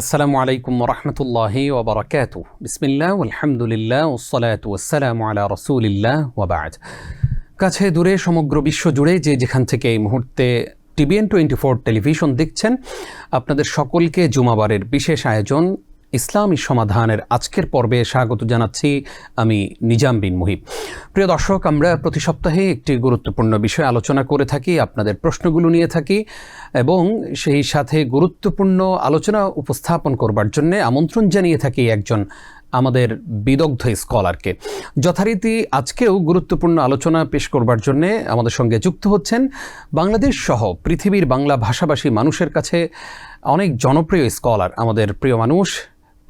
আসসালামু আলাইকুম রহমতুল্লাহি ওবরাকাতু। বিসমিল্লাহ আলহামদুলিল্লাহ ওসসালাতু ওয়াসসালামু আলা রাসূলিল্লাহ ওয়া বা'দ। কাছে দূরে সমগ্র বিশ্ব জুড়ে যে যেখান থেকে এই মুহূর্তে TBN24 টেলিভিশন দেখছেন, আপনাদের সকলকে জুমাবারের বিশেষ আয়োজন ইসলামী সমাধানের আজকের পর্বে স্বাগত জানাচ্ছি আমি নিজাম বিন মুহিব। প্রিয় দর্শক, আমরা প্রতি সপ্তাহে একটি গুরুত্বপূর্ণ বিষয় আলোচনা করে থাকি, আপনাদের প্রশ্নগুলো নিয়ে থাকি এবং সেই সাথে গুরুত্বপূর্ণ আলোচনা উপস্থাপন করবার জন্য আমন্ত্রণ জানিয়ে থাকি একজন আমাদের বিদগ্ধ স্কলারকে। যথারীতি আজকেও গুরুত্বপূর্ণ আলোচনা পেশ করবার জন্য আমাদের সঙ্গে যুক্ত হচ্ছেন বাংলাদেশ সহ পৃথিবীর বাংলা ভাষাভাষী মানুষের কাছে অনেক জনপ্রিয় স্কলার, আমাদের প্রিয় মানুষ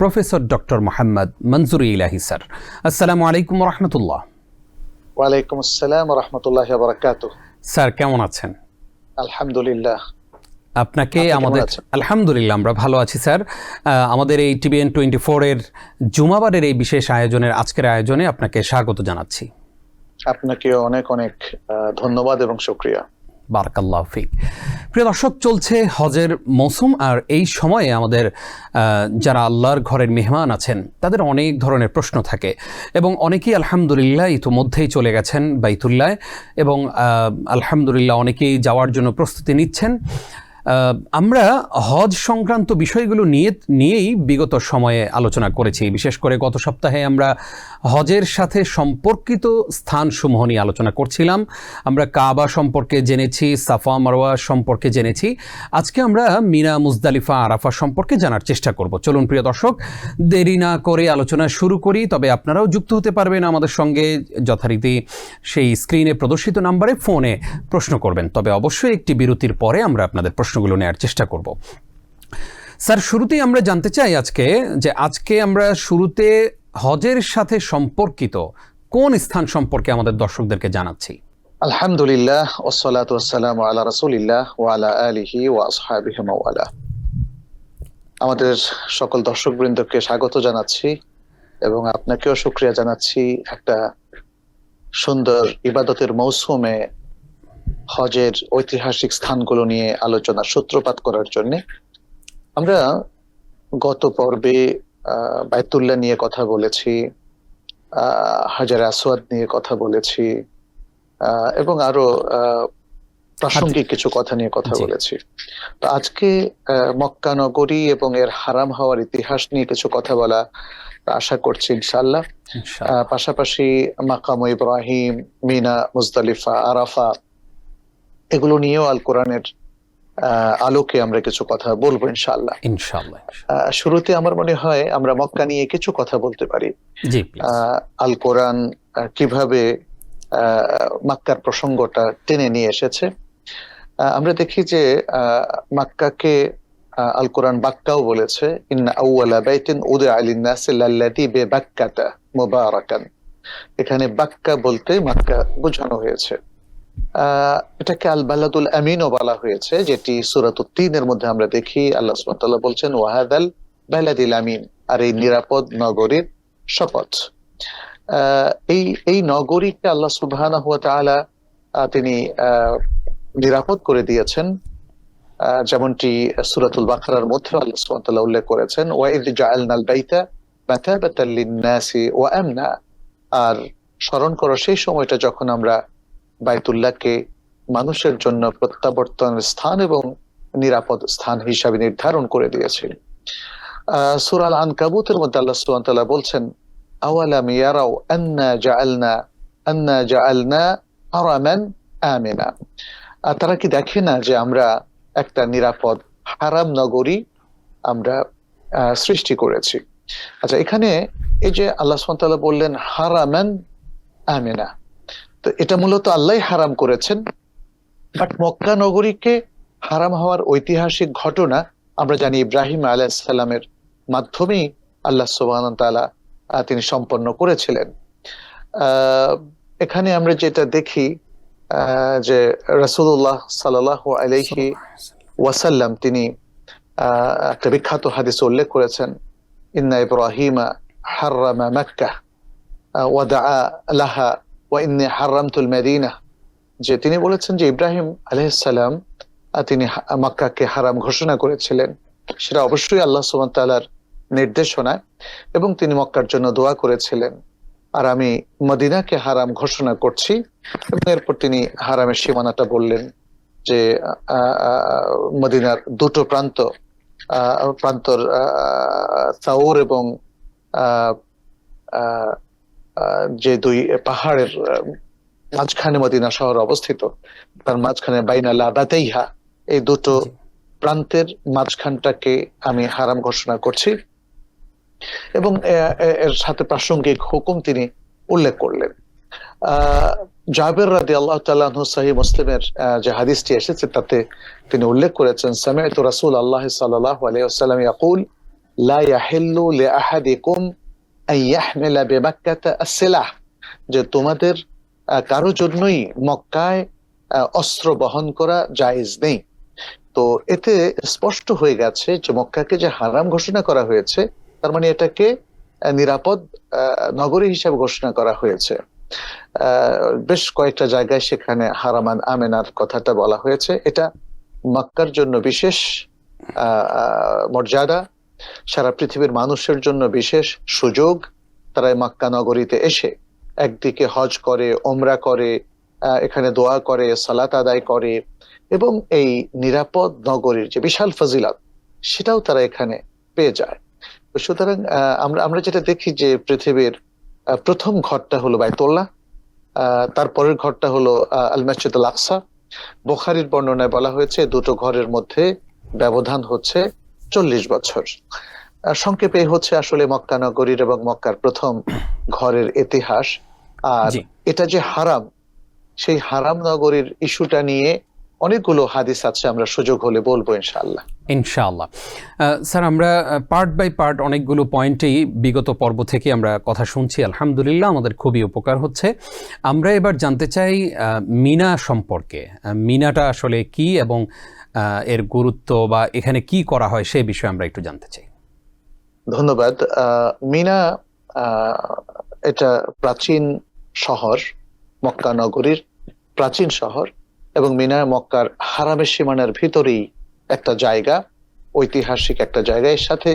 প্রফেসর ডক্টর মোহাম্মদ মনজুরুল ইলাহি স্যার। আসসালামু আলাইকুম রহমতুল্লাহ। ওয়ালাইকুম আসসালাম রহমতুল্লাহি ওয়া বারাকাতুহু। স্যার কেমন আছেন? আলহামদুলিল্লাহ। আপনাকে আমাদের আলহামদুলিল্লাহ আমরা ভালো আছি স্যার। আমাদের এই TBN24 এর জুমাবারের এই বিশেষ আয়োজনের আজকের আয়োজনে আপনাকে স্বাগত জানাচ্ছি। আপনাকে অনেক অনেক ধন্যবাদ এবং শুকরিয়া। বারাকাল্লাহু ফিক। প্রিয় দর্শক, চলছে হজের মৌসুম, আর এই সময়ে আমাদের যারা আল্লাহর ঘরের মেহমান আছেন তাদের অনেক ধরনের প্রশ্ন থাকে এবং অনেকেই আলহামদুলিল্লাহ ইতিমধ্যেই চলে গেছেন বাইতুল্লাহ এবং আলহামদুলিল্লাহ অনেকেই যাওয়ার জন্য প্রস্তুতি নিচ্ছেন। আমরা হজ সংক্রান্ত বিষয়গুলো নিয়েই বিগত সময়ে আলোচনা করেছি। বিশেষ করে গত সপ্তাহে আমরা হজের সাথে সম্পর্কিত স্থানসমূহ নিয়ে আলোচনা করছিলাম। আমরা কাবা সম্পর্কে জেনেছি, সাফা মারওয়া সম্পর্কে জেনেছি। আজকে আমরা মিনা, মুজদালিফা, আরাফা সম্পর্কে জানার চেষ্টা করব। চলুন প্রিয় দর্শক, দেরি না করে আলোচনা শুরু করি। তবে আপনারাও যুক্ত হতে পারবেন আমাদের সঙ্গে যথারীতি সেই স্ক্রিনে প্রদর্শিত নাম্বারে ফোনে প্রশ্ন করবেন। তবে অবশ্যই একটি বিরতির পরে আমরা আপনাদের প্রশ্নগুলো নেওয়ার চেষ্টা করব। স্যার, শুরুতেই আমরা জানতে চাই আজকে আমরা শুরুতে হজের সাথে সম্পর্কিত কোন স্থান সম্পর্কে আমাদের দর্শকদেরকে জানাচ্ছি? আলহামদুলিল্লাহ ওয়াসসালাতু ওয়াসসালামু আলা রাসূলিল্লাহ ওয়া আলা আলিহি ওয়া আসহাবিহি ওয়া ওয়ালা। আমাদের সকল দর্শকবৃন্দকে স্বাগত জানাচ্ছি এবং আপনাকেও শুকরিয়া জানাচ্ছি একটা সুন্দর ইবাদতের মৌসুমে হজের ঐতিহাসিক স্থানগুলো নিয়ে আলোচনার সূত্রপাত করার জন্য। আমরা গত পর্বে বাইতুল্লাহ নিয়ে কথা বলেছি, হাজার আসওয়াদ নিয়ে কথা বলেছি এবং আরো প্রাসঙ্গিক কিছু কথা নিয়ে কথা বলেছি। তো আজকে মক্কা নগরী এবং এর হারাম হওয়ার ইতিহাস নিয়ে কিছু কথা বলা আশা করছি ইনশাআল্লাহ। পাশাপাশি মাকাম ইব্রাহিম, মিনা, মুজদালিফা, আরাফা এগুলো নিয়েও আল কোরআনের আলোকে আমরা কিছু কথা বলবো ইনশাআল্লাহ। শুরুতে আমার মনে হয় আমরা মক্কা নিয়ে কিছু কথা বলতে পারি। আল কোরআন কিভাবে মক্কার প্রসঙ্গটা টেনে নিয়ে এসেছে। আমরা দেখি যে মক্কাকে আল কোরআন বাক্কাও বলেছে, ইন্না আউওয়ালা বাইতিন উদিআ লিন-নাসি লাল্লাযী বিবাক্কাতা মুবারাকান। এখানে বাক্কা বলতে মক্কা বোঝানো হয়েছে। এটাকে আল বালাদুল আমিনও বলা হয়েছে, যেটি সূরাতুত তিনের মধ্যে আমরা দেখি আল্লাহ সুবহানাহু ওয়া তাআলা বলছেন ওয়াহাদাল বালাদিল আমিন, আর এই নিরাপদ নগরীর শপথ। এই নগরীকে আল্লাহ সুবহানাহু ওয়া তাআলা তিনি নিরাপদ করে দিয়েছেন, যেমনটি সূরাতুল বাকারার মধ্যে আল্লাহ সুবহানাহু ওয়া তাআলা উল্লেখ করেছেন ওয়া ইয জাআলনাল বাইতা মাতাবাতাল লিন-নাসি ওয়া আমনা। আর স্মরণ করো সেই সময়টা যখন আমরা বাইতুল্লাহকে মানুষের জন্য প্রত্যাবর্তনের স্থান এবং নিরাপদ স্থান হিসাবে নির্ধারণ করে দিয়েছি। সূরা আল আনকাবুতের মধ্যে আল্লাহ সুবহানাহু ওয়া তাআলা বলছেন আওয়ালাম ইয়ারাউ আন্না জাআলনা হারামান আমিনা। তারা কি দেখে না যে আমরা একটা নিরাপদ হারাম নগরী আমরা সৃষ্টি করেছি। আচ্ছা, এখানে এই যে আল্লাহ সুবহানাহু ওয়া তাআলা বললেন হারামান আমিনা, তো এটা মূলত আল্লাহ হারাম করেছেন। বাট মক্কা নগরীকে হারাম হওয়ার ঐতিহাসিক ঘটনা আমরা জানি ইব্রাহিম আলাইহিস সালামের মাধ্যমেই আল্লাহ সুবহানাহু ওয়া তাআলা তিনি সম্পন্ন করেছিলেন। এখানে আমরা যেটা দেখি যে রাসূলুল্লাহ সাল্লাল্লাহু আলাইহি ওয়াসাল্লাম তিনি একটা বিখ্যাত হাদিসে উল্লেখ করেছেন, ইন্না ইব্রাহিমা হাররামা মাক্কা ওয়া দাআ লাহা ওয়া ইন্নী হারামতুল মাদিনা। যে তিনি বলেছেন যে ইব্রাহিম আলাইহিস সালাম তিনি মক্কাকে হারাম ঘোষণা করেছিলেন সেটা অবশ্যই আল্লাহ সুবহানাহু ওয়া তাআলার নির্দেশনা, এবং তিনি মক্কার জন্য দোয়া করেছিলেন। আর আমি মদিনাকে হারাম ঘোষণা করছি, এবং এরপর তিনি হারামের সীমানাটা বললেন যে মদিনার দুটো প্রান্তর সাউর এবং আহ, আহ, যে দুই পাহাড়ের মাঝখানে মদিনা শহর অবস্থিত, তার মাঝখানে বাইনা লাবাতাইহা, এই দুটো জি। প্রান্তের মাঝখানটাকে আমি হারাম ঘোষণা করছি, এবং এর সাথে প্রাসঙ্গিক হুকুম তিনি উল্লেখ করলেন। জাবের রাদিয়াল্লাহু তাআলা আনহু সহিহ মুসলিমের যে হাদিসটি এসেছে তাতে তিনি উল্লেখ করেছেন, সামি'তু রাসূলুল্লাহ সাল্লাল্লাহু আলাইহি ওয়াসাল্লাম ইয়াকুল লা ইয়াহিল্লু লিআহাদিকুম আন ইয়াহমিলা বিমাক্কাতা আস-সিলাহ, যে তোমাদের কারো জন্যই মক্কায় অস্ত্র বহন করা জায়েজ নেই। তো এতে স্পষ্ট হয়ে গেছে যে মক্কাকে যে হারাম ঘোষণা করা হয়েছে, তার মানে এটাকে নিরাপদ নগরী হিসেবে ঘোষণা করা হয়েছে। বেশ কয়েকটা জায়গায় সেখানে হারামান আমেনার কথাটা বলা হয়েছে। এটা মক্কার জন্য বিশেষ মর্যাদা, সারা পৃথিবীর মানুষের জন্য বিশেষ সুযোগ। তারা এই মক্কা নগরীতে এসে একদিকে হজ করে, ওমরা করে, এখানে দোয়া করে, সালাত আদায় করে, এবং এই নিরাপদ নগরীর যে বিশাল ফজিলত সেটাও তারা এখানে পেয়ে যায়। সুতরাং আমরা যেটা দেখি যে পৃথিবীর প্রথম ঘরটা হলো বাইতুল্লাহ, তারপরের ঘরটা হলো আল মসজিদুল আকসা। বুখারীর বর্ণনায় বলা হয়েছে দুটো ঘরের মধ্যে ব্যবধান হচ্ছে 40 বছর। সংক্ষেপে হচ্ছে আসলে মক্কা নগরীর এবং মক্কার প্রথম ঘরের ইতিহাস। আর জি। এটা যে হারাম, সেই হারাম নগরীর ইস্যুটা নিয়ে অনেকগুলো হাদিস আছে, আমরা সুযোগ হলে বলবো ইনশাআল্লাহ। ইনশাআল্লাহ। স্যার, আমরা পার্ট বাই পার্ট অনেকগুলো পয়েন্টেই বিগত পর্ব থেকে আমরা কথা শুনছি, আলহামদুলিল্লাহ আমাদের খুবই উপকার হচ্ছে। আমরা এবার জানতে চাই মিনা সম্পর্কে। মিনাটা আসলে কি এবং এর গুরুত্ব বা এখানে কি করা হয় সেই বিষয়ে আমরা একটু জানতে চাই। ধন্যবাদ। মিনা এটা প্রাচীন শহর, মক্কা নগরীর প্রাচীন শহর, এবং মিনা মক্কার হারামের সীমানার ভিতরেই একটা জায়গা, ঐতিহাসিক একটা জায়গা। এর সাথে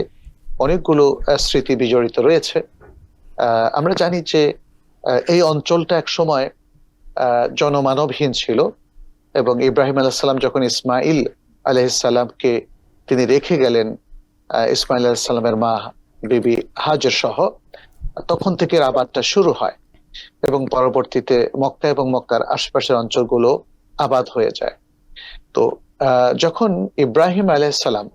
অনেকগুলো স্মৃতি বিজড়িত রয়েছে। আমরা জানি যে এই অঞ্চলটা এক সময় জনমানবহীন ছিল, এবং ইব্রাহিম আলাইহিস সালাম যখন ইসমাইল আলাইহিস সালামকে তিনি রেখে গেলেন ইসমাইল আলাইহিস সালামের মা বিবি হাজর সহ, তখন থেকে আবাদটা শুরু হয়, এবং পরবর্তীতে মক্কা এবং মক্কার আশেপাশের অঞ্চলগুলো আবাদ হয়ে যায়। তো যখন ইব্রাহিম আলাইহিস সালাম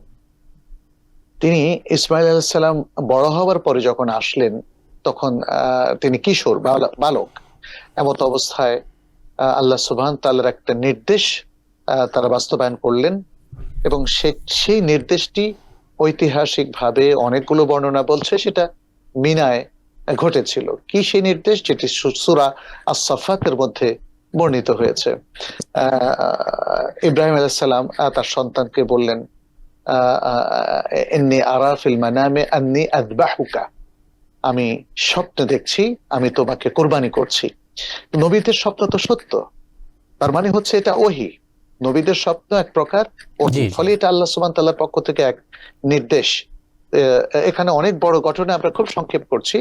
তিনি ইসমাইল আলাইহিস সালাম বড় হওয়ার পরে যখন আসলেন, তখন তিনি কিশোর বালক। এমত অবস্থায় আল্লাহ সুবহানাহু ওয়া তাআলার একটা নির্দেশ তারা বাস্তবায়ন করলেন, এবং সেই নির্দেশটি ঐতিহাসিকভাবে অনেকগুলো বর্ণনা বলছে সেটা মিনায় ঘটেছিল। কি সেই নির্দেশ, যেটি সূরা আস-সাফাতের মধ্যে বর্ণিত হয়েছে। ইব্রাহিম আলাইহিস সালাম তার সন্তানকে বললেন, ইন্নী আরা ফিল মানামে আন্নী আযবাহুকা, আমি স্বপ্নে দেখছি আমি তোমাকে কুরবানি করছি। নবীদের স্বপ্ন তো সত্য, তার মানে হচ্ছে এটা ওহী। নবীদের স্বপ্ন এক প্রকার ওহী, ফলে এটা আল্লাহ সুবহানাহু ওয়া তাআলার পক্ষ থেকে এক নির্দেশ। এখানে অনেক বড় ঘটনা, আমরা খুব সংক্ষেপ করছি।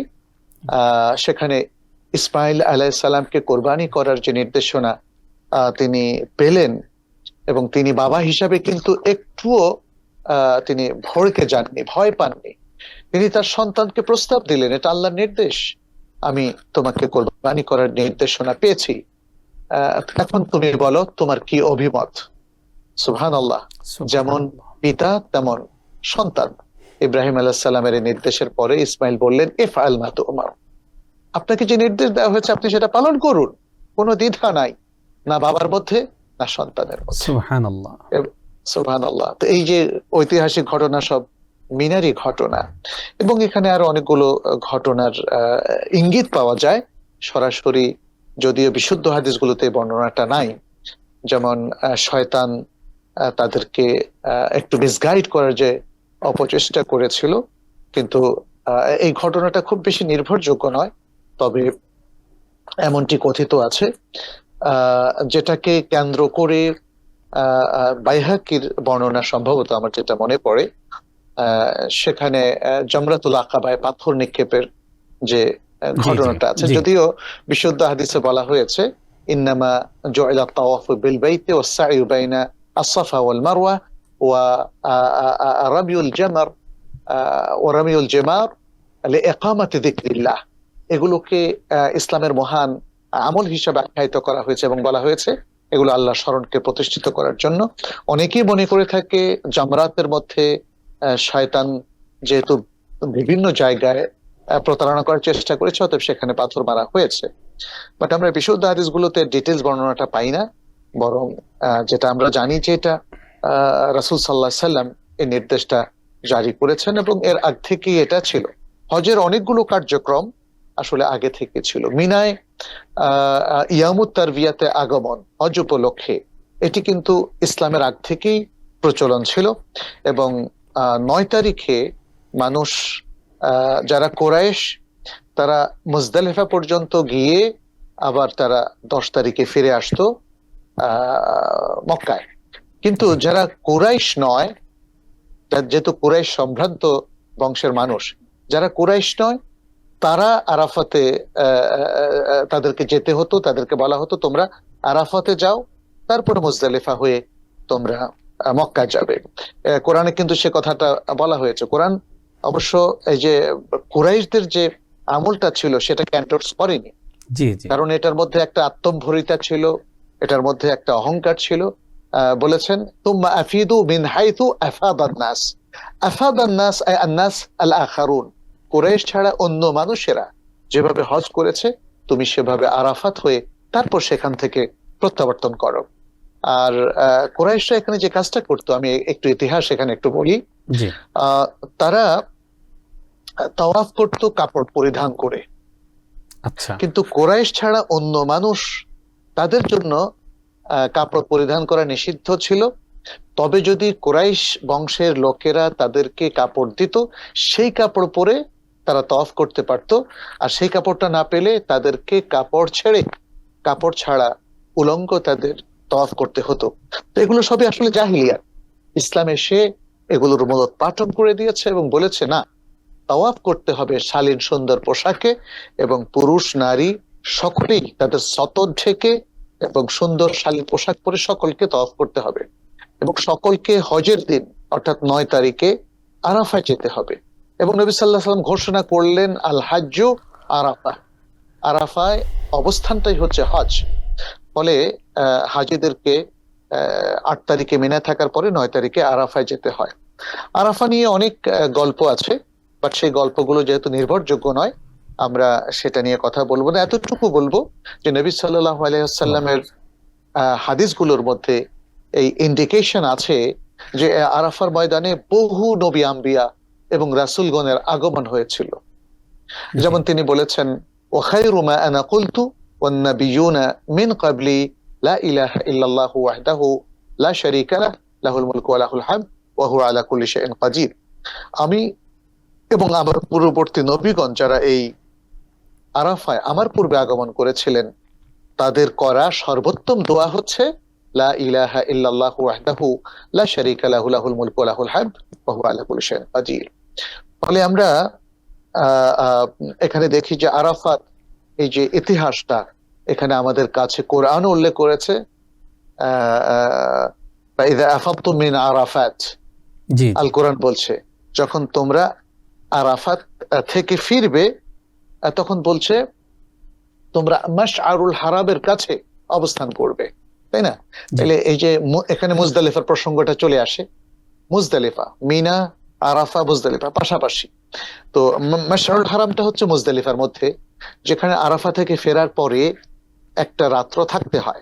সেখানে ইসমাইল আলাইহিস সালামকে কোরবানি করার যে নির্দেশনা তিনি পেলেন, এবং তিনি বাবা হিসাবে কিন্তু একটুও তিনি ভড়কে যাননি, ভয় পাননি। তিনি তার সন্তানকে প্রস্তাব দিলেন, এটা আল্লাহর নির্দেশ, আমি তোমাকে কোরবানি করার নির্দেশনা পেয়েছি, এখন তুমি বলো তোমার কি অভিমত। সুবহানাল্লাহ। যেমন পিতা তেমন সন্তান। ইব্রাহিম আলাইহিস সালামের এই নির্দেশের পরে ইসমাইল বললেন, ইফআল মা তুমার, আপনাকে যে নির্দেশ দেওয়া হয়েছে আপনি সেটা পালন করুন, কোনো দ্বিধা নাই, না বাবার মধ্যে না সন্তানের মধ্যে। সুবহানাল্লাহ, সুবহানাল্লাহ। তো এই যে ঐতিহাসিক ঘটনা সব মিনারই ঘটনা, এবং এখানে আরো অনেকগুলো ঘটনার ইঙ্গিত পাওয়া যায় সরাসরি, যদিও বিশুদ্ধ হাদিসগুলোতে বর্ণনাটা নাই। যেমন শয়তান তাদেরকে একটু মিসগাইড করার যে অপচেষ্টা করেছিল, কিন্তু এই ঘটনাটা খুব বেশি নির্ভরযোগ্য নয়, তবে এমনটি কথিত আছে, যেটাকে কেন্দ্র করে বাইহাকির বর্ণনা সম্ভবত আমার যেটা মনে পড়ে, সেখানে জামরাতুল আকাবায় পাথর নিক্ষেপের যে জি, ঘটনাটা আছে, জি। যদিও বিশুদ্ধ হাদিসে বলা হয়েছে ইন্নামা জুইলা তাওয়াফু বিল বাইতি ওয়াস সাইয়ু বাইনা আস-সাফা ওয়াল মারওয়া ওয়া রামিউল জামার ওয়া রামিউল জামার লিইকামাতি যিকরিল্লাহ। এগুলোকে ইসলামের মহান আমল হিসেবে আখ্যায়িত করা হয়েছে এবং বলা হয়েছে এগুলো আল্লাহর স্মরণকে প্রতিষ্ঠিত করার জন্য। অনেকেই মনে করে থাকে জামরাতের মধ্যে শয়তান যেহেতু বিভিন্ন জায়গায় প্রতারণা করার চেষ্টা করেছে, অতএব সেখানে পাথর মারা হয়েছে। বাট আমরা বিশুদ্ধ হাদিসগুলোতে ডিটেলস বর্ণনাটা পাই না, বরং যেটা আমরা জানি যে এটা রাসূল সাল্লাল্লাহু আলাইহি সাল্লাম এই নির্দেশটা জারি করেছেন এবং এর আগ থেকেই এটা ছিল। হজের অনেকগুলো কার্যক্রম আসলে আগে থেকে ছিল। মিনায় ইয়ামুত তারবিয়াতে আগমন হজ উপলক্ষে, এটি কিন্তু ইসলামের আগ থেকেই প্রচলন ছিল এবং 9 তারিখে মানুষ যারা কোরাইশ তারা মুজদালিফা পর্যন্ত গিয়ে আবার তারা 10 তারিখে ফিরে আসতো মক্কায়। কিন্তু যারা কুরাইশ নয়, যেহেতু কুরাইশ সম্ভ্রান্ত বংশের মানুষ, যারা কুরাইশ নয় তারা আরাফাতে তাদেরকে যেতে হতো, তাদেরকে বলা হতো তোমরা আরাফাতে যাও, তারপরে মুজদালিফা হয়ে তোমরা মক্কা যাবে। কোরআনে কিন্তু সে কথাটা বলা হয়েছে। কোরআন অবশ্য এই যে কুরাইশদের যে আমলটা ছিল সেটাকে এন্ডোর্স করেনি, জি, জি। কারণ এটার মধ্যে একটা আত্মম্ভরিতা ছিল, এটার মধ্যে একটা অহংকার ছিল। বলেছেন তুম্মা আফিদু মিন হাইথু আফাদান নাস, আফাদান নাস আই আন-নাস আল আখারুন। কুরাইশ ছাড়া অন্য মানুষেরা যেভাবে হজ করেছে তুমি সেভাবে আরাফাত হয়ে তারপর সেখান থেকে প্রত্যাবর্তন করো। আর কুরাইশরা এখানে যে কাজটা করতো, আমি একটু ইতিহাস এখানে একটু বলি। জি। তারা তাওয়াফ করতো কাপড় পরিধান করে, আচ্ছা। কিন্তু কুরাইশ ছাড়া অন্য মানুষ তাদের জন্য কাপড় পরিধান করা নিষিদ্ধ ছিল। তবে যদি কুরাইশ বংশের লোকেরা তাদেরকে কাপড় দিত, সেই কাপড় পরে তারা তওয়াফ করতে পারত। আর সেই কাপড়টা না পেলে তাদেরকে কাপড় ছাড়া উলঙ্গ তাদের তওয়াফ করতে হতো। তো এগুলো সবই আসলে জাহিলিয়াত। ইসলাম এসে এগুলোর মূলোৎপাটন করে দিয়েছে এবং বলেছে না, তাওয়াফ করতে হবে শালীন সুন্দর পোশাকে এবং পুরুষ নারী সকলেই তাদের সতর ঢেকে এবং সুন্দর শালীন পোশাক পরে সকলকে তাওয়াফ করতে হবে এবং সকলকে হজের দিন অর্থাৎ 9 তারিখে আরাফায় যেতে হবে। এবং নবী সাল্লাল্লাহু আলাইহি ওয়াসাল্লাম ঘোষণা করলেন আল হাজ্জু আরাফা, আরাফায় অবস্থানটাই হচ্ছে হজ। ফলে হাজিদেরকে 8 তারিখে মিনা থাকার পরে 9 তারিখে আরাফায় যেতে হয়। আরাফা নিয়ে অনেক গল্প আছে, বাট সেই গল্পগুলো যেহেতু নির্ভরযোগ্য নয় আমরা সেটা নিয়ে কথা বলবো না। এতটুকু বলবো যে নবী সাল্লাল্লাহু আলাইহি ওয়াসাল্লামের হাদিসগুলোর মধ্যে এই ইন্ডিকেশন আছে যে আরাফার ময়দানে বহু নবী আম্বিয়া এবং রাসূলগণের আগমন হয়েছিল। যেমন তিনি বলেছেন ওয়া খায়রু মা আনা কুলতু ওয়ান নাবিয়ুনা মিন ক্বাবলি লা ইলাহা ইল্লাল্লাহু ওয়াহদাহু লা শারীকা লাহু লাহুল মুলকু ওয়া লাহুল হামদ ওয়া হুয়া আলা কুল্লি শাইইন কাদির। আমি এবং আমার পূর্ববর্তী নবীগণ যারা এই আরাফায় আমার পূর্বে আগমন করেছিলেন তাদের করা সর্বোত্তম দোয়া হচ্ছে লা ইলাহা ইল্লাল্লাহু ওয়াহদাহু লা শারীকা লাহু লাহুল মুলকু ওয়া লাহুল হামদ ওয়া হুয়া আলা কুল্লি শাইইন কাদির। ফলে আমরা এখানে দেখি যে আরাফাত এই যে ইতিহাসটা এখানে আমাদের কাছে কোরআন উল্লেখ করেছে ইযা আফাদতুম মিন আরাফাত, জি, আল কোরআন বলছে যখন তোমরা আরাফাত থেকে ফিরবে তখন বলছে তোমরা মাশআরুল হারামের কাছে অবস্থান করবে, তাই না? তাহলে এই যে এখানে মুজদালিফার প্রসঙ্গটা চলে আসে। মুজদালিফা, মিনা, আরাফা, মুজদালিফা পাশাপাশি। তো মাশআরুল হারামটা হচ্ছে মুজদালিফার মধ্যে, যেখানে আরাফা থেকে ফেরার পরে একটা রাত্র থাকতে হয়।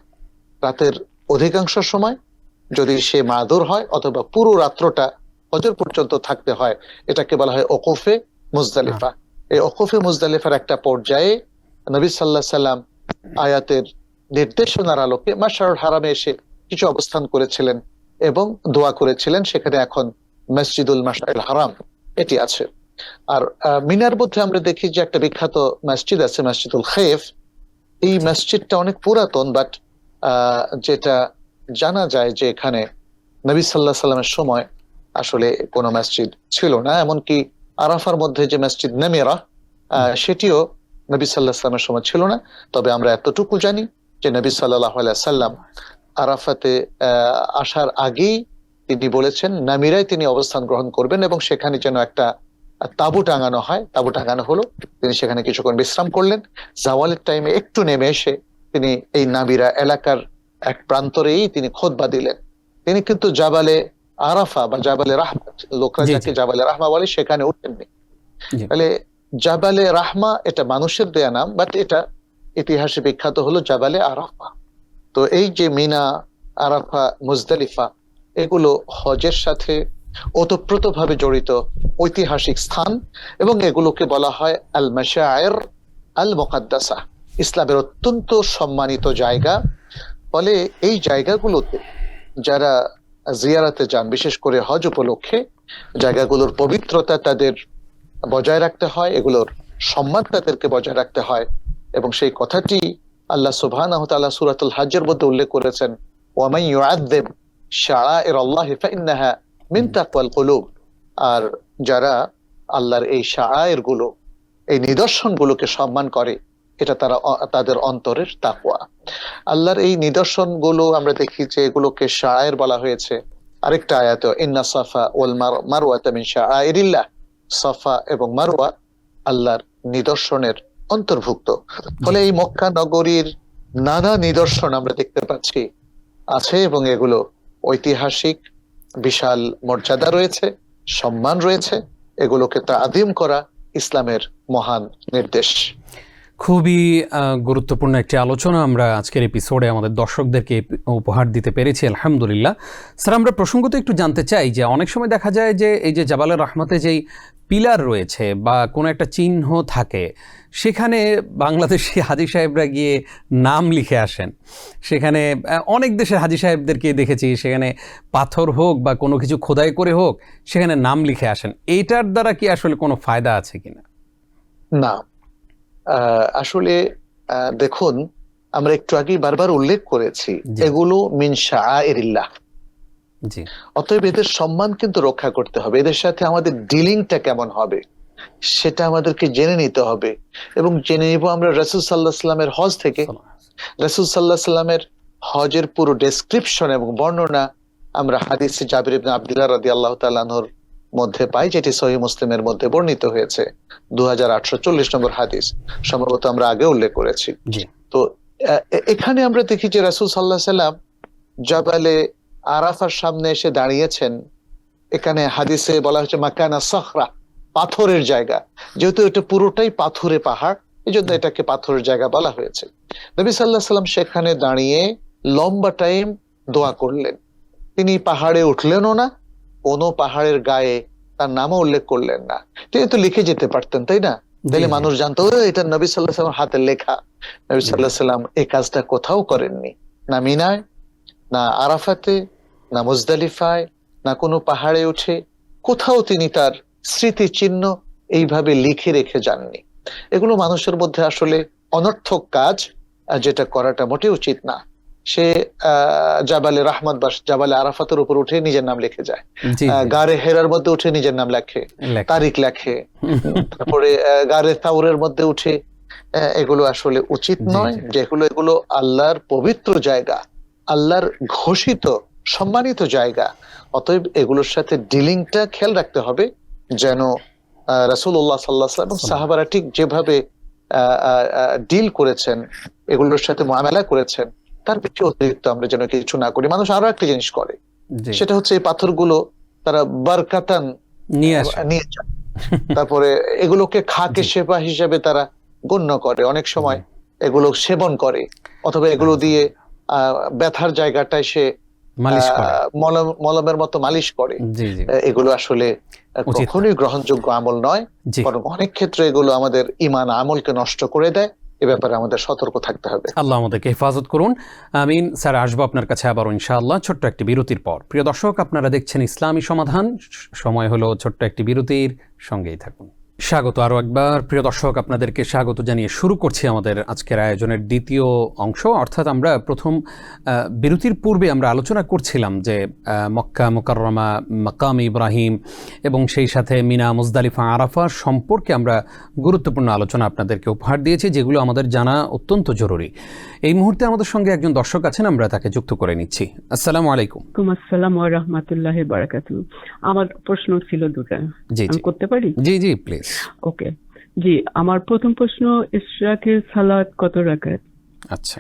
রাতের অধিকাংশ সময় যদি সে মাদুর হয় অথবা পুরো রাত্রটা ফজর পর্যন্ত থাকতে হয়, এটাকে বলা হয় ওকুফে মুজদালিফা। এই ওকুফে মুজদালিফার একটা পর্যায়ে নবী সাল্লাল্লাহু আলাইহি সাল্লাম আয়াতের নির্দেশনার আলোকে মাশআরুল হারামে এসে কিছু অবস্থান করেছিলেন এবং দোয়া করেছিলেন। সেখানে এখন মসজিদুল মাশআরুল হারাম এটি আছে। আর মিনার মধ্যে আমরা দেখি যে একটা বিখ্যাত মসজিদ আছে, মসজিদুল খাইফ। এই মসজিদটা অনেক পুরাতন, বাট যেটা জানা যায় যে এখানে নবী সাল্লাল্লাহু আলাইহি সাল্লামের সময় আসলে কোনো মসজিদ ছিল না। এমনকি আরাফার মধ্যে যে মসজিদ নামিরা, সেটিও নবী সাল্লাল্লাহু আলাইহি ওয়াসাল্লামের সময় ছিল না। তবে আমরা এতটুকু জানি যে নবী সাল্লাল্লাহু আলাইহি ওয়াসাল্লাম আরাফাতে আসার আগেই তিনি বলেছেন নামিরায় তিনি অবস্থান গ্রহণ করবেন এবং সেখানে যেন একটা তাঁবু টাঙানো হয়। তাঁবু টাঙানো হলো, তিনি সেখানে কিছুক্ষণ বিশ্রাম করলেন। জাওয়ালের টাইমে একটু নেমে এসে তিনি এই নামিরা এলাকার এক প্রান্তরেই তিনি খুতবা দিলেন। তিনি কিন্তু জাবালে আরাফা বা জাবালে রাহমা, লোকরা যাকে জাবালে রাহমা বলে, সেখানে উঠেননি। তাহলে জাবালে রাহমা এটা মানুষের দেয়া নাম, বাট এটা ইতিহাসে বিখ্যাত হলো জাবালে আরাফা। তো এই যে মিনা, আরাফা, মুজদালিফা, এগুলো হজের সাথে ওতপ্রোতভাবে জড়িত ঐতিহাসিক স্থান এবং এগুলোকে বলা হয় আল মাশায়ের আল মুকাদ্দাসা, ইসলামের অত্যন্ত সম্মানিত জায়গা। ফলে এই জায়গাগুলোতে যারা জিয়ারাতে যান, বিশেষ করে হজ উপলক্ষে, জায়গাগুলোর পবিত্রতা তাদের বজায় রাখতে হয়, এগুলোর সম্মান তাদেরকে বজায় রাখতে হয়। এবং সেই কথাটি আল্লাহ সুবহানাহু ওয়া তাআলা সূরাতুল হজ্জের মধ্যে উল্লেখ করেছেন, ওয়া মান ইউআযযিব শাআইরাল্লাহি ফাইন্নাহা মিন তাকওয়াল কুলুব। আর যারা আল্লাহর এই শাআইর গুলো, এই নিদর্শনগুলোকে সম্মান করে, এটা তাদের অন্তরের তাকওয়া। আল্লাহর এই নিদর্শনগুলো আমরা দেখি যে এগুলোকে শাআইর বলা হয়েছে। আরেকটা আয়াতে ইন্না সাফা ওয়াল মারওয়াতা মিন শাআইরিল্লাহ, সাফা এবং মারওয়া আল্লাহর নিদর্শনের অন্তর্ভুক্ত। ফলে এই মক্কা নগরীর নানা নিদর্শন আমরা দেখতে পাচ্ছি আছে এবং এগুলো ঐতিহাসিক, বিশাল মর্যাদা রয়েছে, সম্মান রয়েছে। এগুলোকে তাআযীম করা ইসলামের মহান নির্দেশ। খুবই গুরুত্বপূর্ণ একটি আলোচনা আমরা আজকের এপিসোডে আমাদের দর্শকদেরকে উপহার দিতে পেরেছি, আলহামদুলিল্লাহ। স্যার, আমরা প্রসঙ্গত একটু জানতে চাই যে অনেক সময় দেখা যায় যে এই যে জাবালের রহমতে যেই পিলার রয়েছে বা কোনো একটা চিহ্ন থাকে, সেখানে বাংলাদেশি হাজী সাহেবরা গিয়ে নাম লিখে আসেন। সেখানে অনেক দেশের হাজী সাহেবদেরকে দেখেছি, সেখানে পাথর হোক বা কোনো কিছু খোদাই করে হোক, সেখানে নাম লিখে আসেন। এইটার দ্বারা কি আসলে কোনো ফায়দা আছে কিনা? না, আসলে দেখুন, আমরা একটু আগেই বারবার উল্লেখ করেছি এগুলো মিন শাআইরিল্লাহ। অতএব এদের সম্মান কিন্তু রক্ষা করতে হবে। এদের সাথে আমাদের ডিলিংটা কেমন হবে সেটা আমাদেরকে জেনে নিতে হবে এবং জেনে নিব আমরা রাসূল সাল্লাল্লাহু আলাইহি ওয়াসাল্লামের হজ থেকে। রাসূল সাল্লাল্লাহু আলাইহি ওয়াসাল্লামের হজের পুরো ডেসক্রিপশন এবং বর্ণনা আমরা হাদিসে জাবির ইবনে আব্দুল্লাহ রাদিয়াল্লাহু তাআলা আনহুর মধ্যে পাই, যেটি সহিহ মুসলিমের মধ্যে বর্ণিত হয়েছে, 2840 নম্বর হাদিস, সম্ভবত আমরা আগে উল্লেখ করেছি। তো এখানে আমরা দেখি যে রাসূল সাল্লাল্লাহু আলাইহি ওয়াসাল্লাম জাবালে আরাফার সামনে এসে দাঁড়িয়েছেন। এখানে হাদিসে বলা হচ্ছে মাকানা সাখরা, পাথরের জায়গা। যেহেতু এটা পুরোটাই পাথুরে পাহাড়, এই জন্য এটাকে পাথরের জায়গা বলা হয়েছে। নবী সাল্লাল্লাহু আলাইহি ওয়াসাল্লাম সেখানে দাঁড়িয়ে লম্বা টাইম দোয়া করলেন। তিনি পাহাড়ে উঠলেনও না, কোনো পাহাড়ের গায়ে তার নামও উল্লেখ করলেন না। তিনি তো লিখে যেতে পারতেন, তাই না? তাহলে মানুষ জানতো এটা নবী সাল্লাল্লাহু আলাইহি ওয়াসাল্লামের হাতের লেখা। নবী সাল্লাল্লাহু আলাইহি ওয়াসাল্লাম এই কাজটা কোথাও করেননি, না মিনায়, না আরাফাতে, না মুজদালিফায়, না কোনো পাহাড়ে উঠে। কোথাও তিনি তার স্মৃতি চিহ্ন এইভাবে লিখে রেখে যাননি। এগুলো মানুষের মধ্যে আসলে অনর্থক কাজ, যেটা করাটা মোটেই উচিত না। সে জাবালে রাহমাত বা জাবালে আরাফাতের উপর উঠে নিজের নাম লিখে যায়, গারে হেরার মধ্যে উঠে নিজের নাম লেখে, তারিখ লেখে, তারপরে গারে তাউরের মধ্যে উঠে। এগুলো আসলে উচিত নয়। যেগুলো এগুলো আল্লাহর পবিত্র জায়গা, আল্লাহর ঘোষিত সম্মানিত জায়গা। অতএব এগুলোর সাথে ডিলিংটা খেয়াল রাখতে হবে, যেন রাসূলুল্লাহ সাল্লাল্লাহু আলাইহি ওয়াসাল্লাম এবং সাহাবারা ঠিক যেভাবে ডিল করেছেন, এগুলোর সাথে মুআমালা করেছেন, তার বেশি অতিরিক্ত আমরা যেন কিছু না করি। মানুষ আরো একটা জিনিস করে, সেটা হচ্ছে এই পাথরগুলো তারা বারকাতান নিয়ে যায়, তারপরে এগুলোকে খাকে সেবা হিসেবে তারা গণ্য করে। অনেক সময় এগুলো সেবন করে, অথবা এগুলো দিয়ে ব্যথার জায়গাটায় সে মলমের মতো মালিশ করে। এগুলো আসলে কখনোই গ্রহণযোগ্য আমল নয়, বরং অনেক ক্ষেত্রে এগুলো আমাদের ঈমান আমলকে নষ্ট করে দেয়। এ ব্যাপারে আমাদের সতর্ক থাকতে হবে। আল্লাহ আমাদেরকে হেফাজত করুন, আমিন। স্যার, আসবো আপনার কাছে আবার ইনশাআল্লাহ ছোট্ট একটি বিরতির পর। প্রিয় দর্শক, আপনারা দেখছেন ইসলামী সমাধান। সময় হলো ছোট্ট একটি বিরতির, সঙ্গেই থাকুন। স্বাগত আরও একবার। প্রিয় দর্শক, আপনাদেরকে স্বাগত জানিয়ে শুরু করছি আমাদের আজকের আয়োজনের দ্বিতীয় অংশ। অর্থাৎ আমরা প্রথম বিরতির পূর্বে আমরা আলোচনা করছিলাম যে মক্কা মুকাররমা, মাকাম ইব্রাহিম এবং সেই সাথে মিনা, মুজদালিফা, আরাফা সম্পর্কে আমরা গুরুত্বপূর্ণ আলোচনা আপনাদেরকে উপহার দিয়েছি, যেগুলো আমাদের জানা অত্যন্ত জরুরি। এই মুহূর্তে আমাদের সঙ্গে একজন দর্শক আছেন, আমরা তাকে যুক্ত করে নিচ্ছি। আসসালামু আলাইকুম। আসসালামু ওয়া রাহমাতুল্লাহি ওয়া বারাকাতুহু। আমার প্রশ্ন ছিল দুটো, জি আমি জি করতে পারি? জি জি প্লিজ। ওকে, জি। আমার প্রথম প্রশ্ন, ইশরাকের সালাত কত রাকাত? আচ্ছা।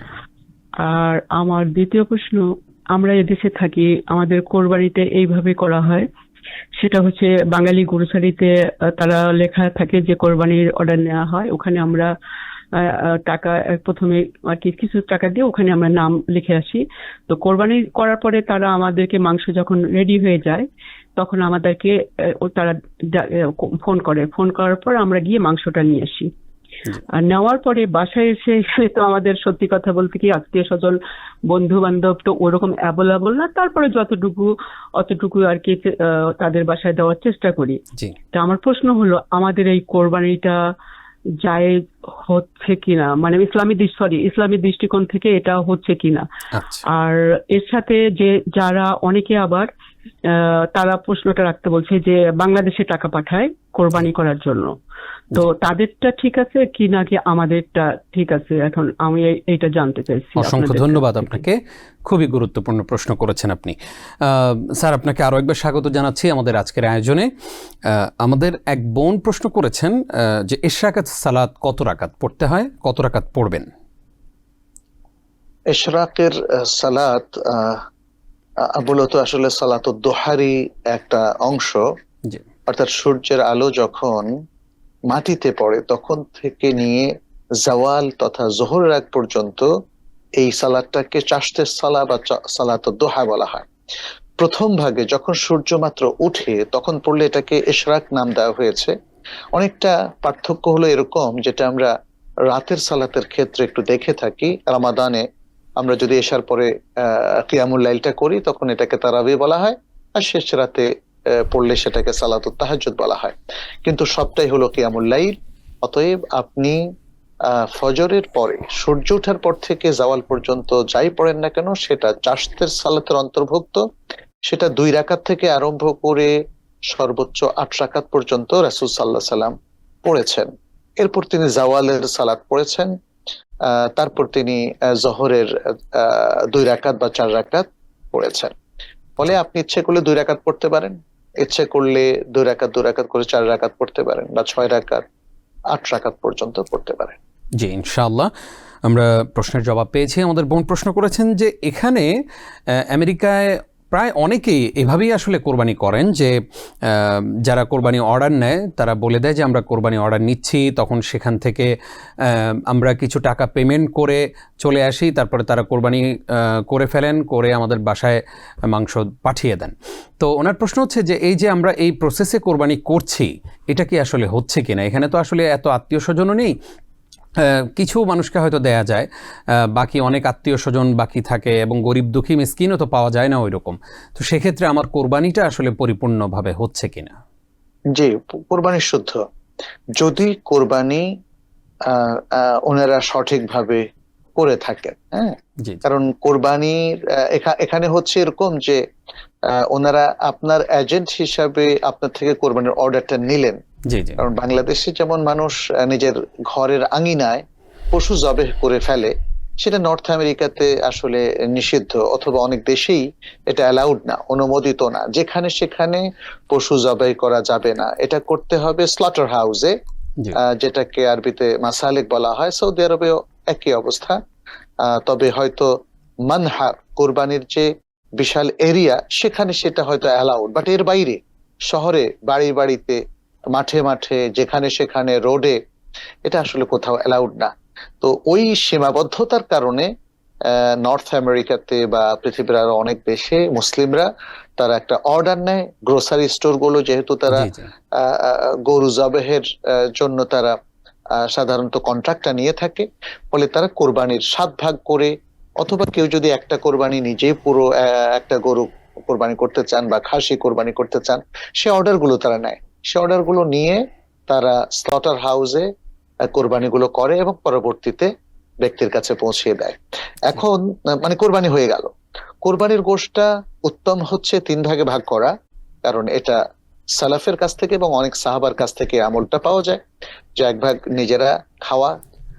আর আমার দ্বিতীয় প্রশ্ন, আমরা এদেশে থাকি, আমাদের কোরবানিতে এইভাবে করা হয়, সেটা হচ্ছে বাঙালি গ্রোসারিতে তারা লেখা থাকে যে কোরবানির অর্ডার নেওয়া হয়, ওখানে আমরা টাকা প্রথমে আর কি কিছু টাকা দিয়ে ওখানে আমরা নাম লিখে আসি। তো কোরবানি করার পরে তারা আমাদেরকে মাংস যখন রেডি হয়ে যায় তখন আমাদেরকে তারা ফোন করার পর আমরা গিয়ে মাংসটা নিয়ে আসি। আর নেওয়ার পরে বাসায় এসে তো আমাদের সত্যি কথা বলতে কি আত্মীয় স্বজন বন্ধু বান্ধব তো ওরকম অ্যাভেলেবল না, তারপরে যতটুকু অতটুকু আর কি তাদের বাসায় দেওয়ার চেষ্টা করি। তা আমার প্রশ্ন হলো, আমাদের এই কোরবানিটা জায়েজ হচ্ছে কিনা, মানে ইসলামী দৃষ্টিকোণ থেকে এটা হচ্ছে কিনা। আর এর সাথে যে যারা অনেকে আবার তারা প্রশ্নটা রাখতে বলছে যে বাংলাদেশে টাকা পাঠায় কোরবানি করার জন্য, তো তাদেরটা ঠিক আছে কি নাকি আমাদেরটা ঠিক আছে? এখন আমি এইটা জানতে চাইছি। অসংখ্য ধন্যবাদ আপনাকে, খুবই গুরুত্বপূর্ণ প্রশ্ন করেছেন আপনি। স্যার, আপনাকে আরো একবার স্বাগত জানাচ্ছি আমাদের আজকের আয়োজনে। আমাদের এক বোন প্রশ্ন করেছেন যে ইশরাকাত সালাত কত রাকাত পড়তে হয়, কত রাকাত পড়বেন? ইশরাকের সালাত মূলত আসলে সালাতুদ দুহারই একটা অংশ, অর্থাৎ সূর্যের আলো যখন মাটিতে পড়ে তখন থেকে নিয়ে জাওয়াল তথা জোহরের আগ পর্যন্ত এই সালাতটাকে চাশতের সালা বা সালাতুদ দুহা বলা হয়। প্রথম ভাগে যখন সূর্য মাত্র উঠে তখন পড়লে এটাকে ইশরাক নাম দেওয়া হয়েছে। অনেকটা পার্থক্য হলো এরকম, যেটা আমরা রাতের সালাতের ক্ষেত্রে একটু দেখে থাকি। রমাদানে আমরা যদি এশার পরে কিয়ামুল লাইলটা করি তখন এটাকে তারাবি বলা হয়, আর শেষ রাতে পড়লে সেটাকে সালাতুত তাহাজ্জুদ বলা হয়। কিন্তু সবটাই হলো কিয়ামুল লাইল। অতএব আপনি ফজরের পরে সূর্য ওঠার পর থেকে জাওয়াল পর্যন্ত যাই পড়েন না কেন সেটা চাশতের সালাতের অন্তর্ভুক্ত। সেটা 2 রাকাত থেকে আরম্ভ করে সর্বোচ্চ 8 রাকাত পর্যন্ত রাসূল সাল্লাল্লাহু আলাইহি সাল্লাম পড়েছেন। এরপর তিনি জাওয়ালের সালাত পড়েছেন, তারপর তিনি জোহরের 2 রাকাত বা 4 রাকাত পড়েছেন। ফলে আপনি ইচ্ছে করলে 2 রাকাত পড়তে পারেন, ইচ্ছে করলে 2 রাকাত করে 4 রাকাত পড়তে পারেন, বা 6 রাকাত 8 রাকাত পর্যন্ত পড়তে পারেন। জি, ইনশাআল্লাহ আমরা প্রশ্নের জবাব পেয়েছি। আমাদের বোন প্রশ্ন করেছেন যে এখানে আমেরিকায় প্রায় অনেকেই এভাবেই আসলে কোরবানি করেন, যে যারা কোরবানি অর্ডার নেয় তারা বলে দেয় যে আমরা কোরবানি অর্ডার নিচ্ছি, তখন সেখান থেকে আমরা কিছু টাকা পেমেন্ট করে চলে আসি, তারপরে তারা কোরবানি করে ফেলেন, করে আমাদের বাসায় মাংস পাঠিয়ে দেন। তো ওনার প্রশ্ন হচ্ছে যে এই যে আমরা এই প্রসেসে কোরবানি করছি এটা কি আসলে হচ্ছে কিনা? এখানে তো আসলে এত আত্মীয় স্বজনও নেই, কিছু মানুষকে হয়তো দেয়া যায়, বাকি অনেক আত্মীয় স্বজন বাকি থাকে এবং গরিব দুঃখী মিসকিনও তো পাওয়া যায় না ওই রকম। তো সেক্ষেত্রে আমার কোরবানিটা আসলে পরিপূর্ণভাবে হচ্ছে কিনা? জি, কোরবানি শুদ্ধ যদি কোরবানি ওনারা সঠিকভাবে করে থাকেন। হ্যাঁ, কারণ কোরবানির এখানে হচ্ছে এরকম যে ওনারা আপনার এজেন্ট হিসাবে আপনার থেকে কোরবানির অর্ডারটা নিলেন। কারণ বাংলাদেশে যেমন মানুষ নিজের ঘরের আঙিনায় পশু জবেহ করে ফেলে, সেটা নর্থ আমেরিকাতে আসলে নিষিদ্ধ, অথবা অনেক দেশেই এটা অ্যালাউড না, অনুমোদিত না। যেখানে সেখানে পশু জবাই করা যাবে না, এটা করতে হবে স্লটার হাউসে, যেটাকে আরবিতে মাসালেক বলা হয়। সৌদি আরবেও একই অবস্থা। তবে হয়তো মানহার কোরবানির যে বিশাল এরিয়া সেখানে সেটা হয়তো অ্যালাউড, বাট এর বাইরে শহরে বাড়িতে মাঠে মাঠে যেখানে সেখানে রোডে এটা আসলে কোথাও অ্যালাউড না। তো ওই সীমাবদ্ধতার কারণে নর্থ আমেরিকাতে বা পৃথিবীর আরো অনেক দেশে মুসলিমরা তারা একটা অর্ডার নেয়। গ্রোসারি স্টোর গুলো যেহেতু তারা গরু জবেহের জন্য তারা সাধারণত কন্ট্রাক্টটা নিয়ে থাকে, ফলে তারা কোরবানির 7 ভাগ করে, অথবা কেউ যদি একটা কোরবানি নিজেই পুরো একটা গরু কোরবানি করতে চান বা খাসি কোরবানি করতে চান, সে অর্ডার গুলো তারা নেয়। সে অর্ডার গুলো নিয়ে তারা স্লটার হাউসে কোরবানিগুলো করে এবং পরবর্তীতে ব্যক্তির কাছে পৌঁছিয়ে দেয়। এখন মানে কোরবানি হয়ে গেল, কোরবানির গোশটা উত্তম হচ্ছে 3 ভাগে ভাগ করা, কারণ এটা সালাফের কাছ থেকে এবং অনেক সাহাবার কাছ থেকে আমলটা পাওয়া যায় যে 1 ভাগ নিজেরা খাওয়া,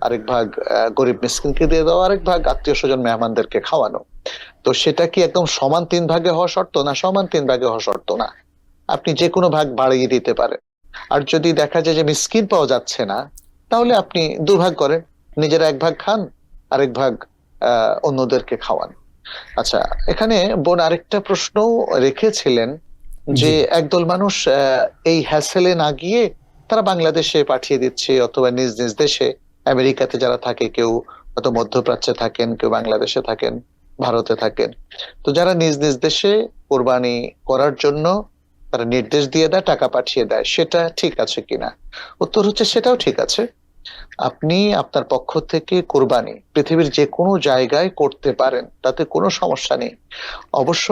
আরেক ভাগ গরিব মিসকিনকে দিয়ে দেওয়া, আরেক ভাগ আত্মীয় স্বজন মেহমানদেরকে খাওয়ানো। তো সেটা কি একদম সমান 3 ভাগে হওয়া শর্ত না? সমান 3 ভাগে হওয়া শর্ত না, আপনি যে কোনো ভাগ বাড়িয়ে দিতে পারেন। আর যদি দেখা যায় যে মিসকিন পাওয়া যাচ্ছে না, তাহলে আপনি 2 ভাগ করেন, নিজেরা 1 ভাগ খান, আরেক ভাগ অন্যদেরকে খাওয়ান। আচ্ছা, এখানে বোন আরেকটা প্রশ্ন রেখেছিলেন যে জি। একদল মানুষ এই হ্যাসেলে না গিয়ে তারা বাংলাদেশে পাঠিয়ে দিচ্ছে, অথবা নিজ নিজ দেশে, আমেরিকাতে যারা থাকে, কেউ হয়তো মধ্যপ্রাচ্যে থাকেন, কেউ বাংলাদেশে থাকেন, ভারতে থাকেন। তো যারা নিজ নিজ দেশে কোরবানি করার জন্য তারা নির্দেশ দিয়ে দেয়, টাকা পাঠিয়ে দেয়, সেটা ঠিক আছে কিনা? উত্তর হচ্ছে সেটাও ঠিক আছে। আপনি আপনার পক্ষ থেকে কোরবানি পৃথিবীর যে কোনো জায়গায় করতে পারেন, তাতে কোনো সমস্যা নেই। অবশ্য